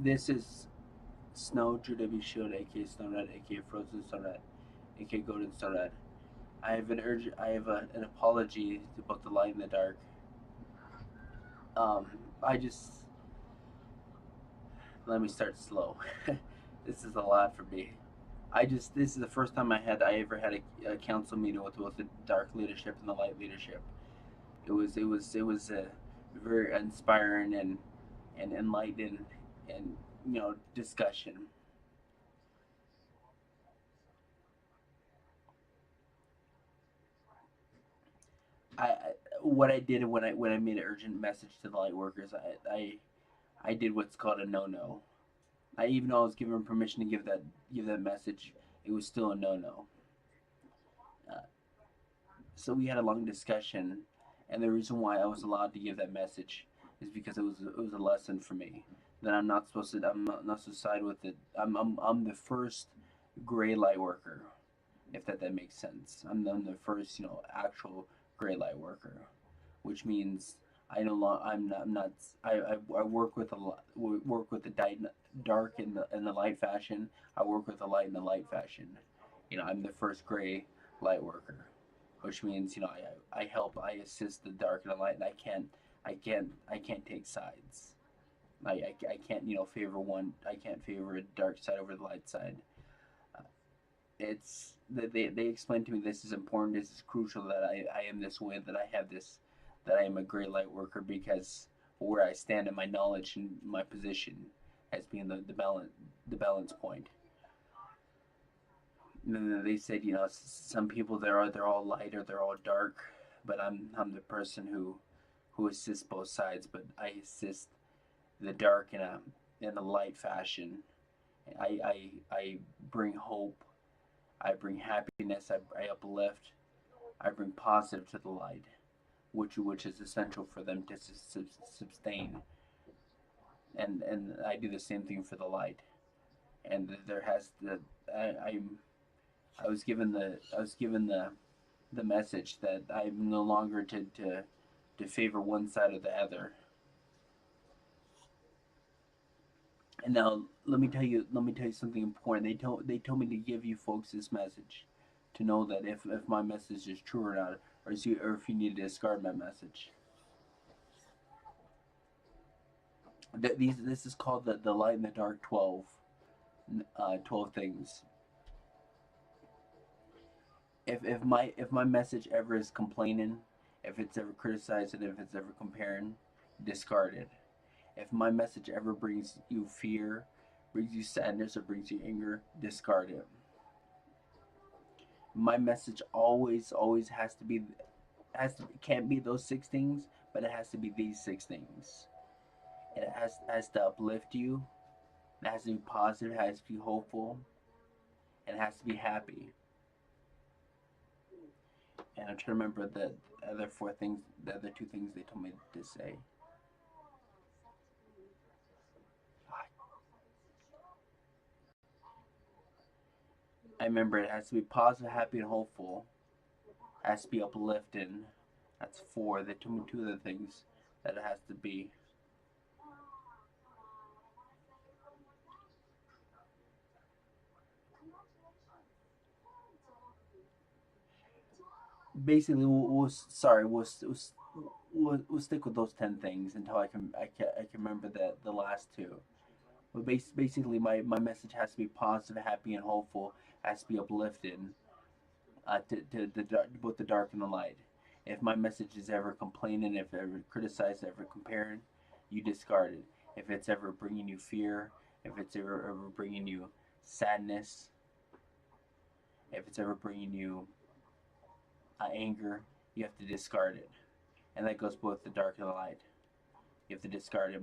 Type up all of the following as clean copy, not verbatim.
This is Snow Drew W Shield, aka SnowRat, aka Frozen SnowRat, aka Golden SnowRat. I have an apology about the light and the dark. Um, I just Let me start slow. This is a lot for me. This is the first time I ever had a council meeting with both the dark leadership and the light leadership. It was a very inspiring and enlightening and discussion. I what I did when I made an urgent message to the light workers, I did what's called a no. I even though I was given permission to give that message, it was still a no. Uh, so we had a long discussion, and the reason why I was allowed to give that message is because it was a lesson for me that I'm not supposed to side with it. I'm the first gray light worker, if that makes sense. I'm the first actual gray light worker, which means I'm not I work with work with the dark and the light fashion. I work with the light and the light fashion. I'm the first gray light worker, which means I help, I assist the dark and the light, and I can't take sides. I can't favor one. I can't favor a dark side over the light side. Uh, it's they explained to me this is important, this is crucial, that I am this way, that I have this, that I am a great light worker because where I stand in my knowledge and my position as being the balance point. And then they said, some people they're all light or they're all dark, but I'm the person who assists both sides, but I assist the dark in a light fashion. I bring hope, I bring happiness, I uplift, I bring positive to the light, which is essential for them to sustain. And I do the same thing for the light. And there has the I was given the message that I'm no longer to favor one side or the other. And now let me tell you something important. They told me to give you folks this message, to know that if my message is true or not, or if you need to discard my message. This is called the light and the dark 12 things. If my message ever is complaining, if it's ever criticizing, if it's ever comparing, discard it. If my message ever brings you fear, brings you sadness, or brings you anger, discard it. My message always can't be those six things, but it has to be these six things. It has to uplift you. It has to be positive. It has to be hopeful. And it has to be happy. And I'm trying to remember the the other two things they told me to say. I remember it has to be positive, happy, and hopeful. It has to be uplifting. That's four. The two other things that it has to be. Basically, we'll stick with those 10 things until I can remember the last two. But basically, my message has to be positive, happy, and hopeful. It has to be uplifting, to both the dark and the light. If my message is ever complaining, if ever criticized, ever comparing, you discard it. If it's ever bringing you fear, if it's ever bringing you sadness, if it's ever bringing you anger, you have to discard it. And that goes both the dark and the light. You have to discard it.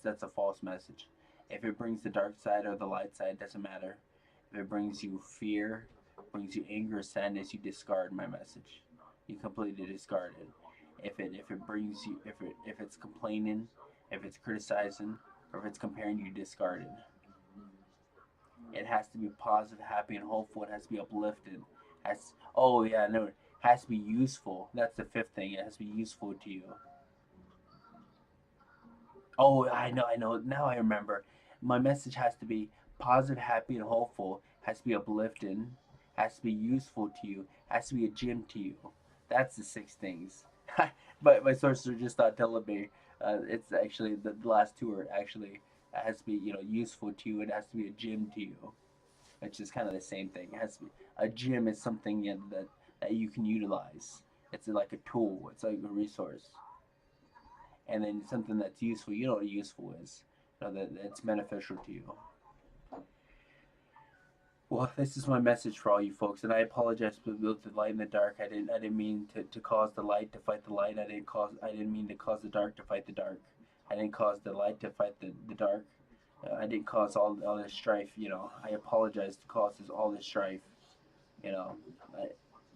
That's a false message. If it brings the dark side or the light side, it doesn't matter. If it brings you fear, brings you anger, sadness, you discard my message. You completely discard it. If it brings you if it's complaining, if it's criticizing, or if it's comparing, you discard it. It has to be positive, happy, and hopeful. It has to be uplifted. Has Oh yeah, no, it has to be useful. That's the fifth thing. It has to be useful to you. Oh, I know. Now I remember. My message has to be positive, happy, and hopeful. Has to be uplifting. Has to be useful to you. Has to be a gym to you. That's the 6 things. But my sources are just not telling me. It's actually the last two are actually, it has to be, useful to you. It has to be a gym to you, which is kind of the same thing. It has to be, a gym is something, that you can utilize. It's like a tool. It's like a resource, and then something that's useful. You know what useful is. That's beneficial to you. Well, this is my message for all you folks, and I apologize for both the light and the dark. I didn't mean to cause the light to fight the light. I didn't mean to cause the dark to fight the dark. I didn't cause the light to fight the dark. I didn't cause all this strife. I apologize to cause all this strife. You know, I,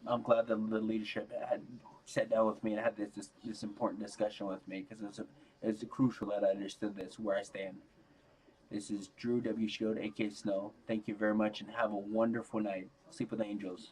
I'm glad that the leadership had sat down with me and had this important discussion with me, because it's crucial that I understood this, where I stand. This is Drew W. Shield, aka Snow. Thank you very much and have a wonderful night. Sleep with angels.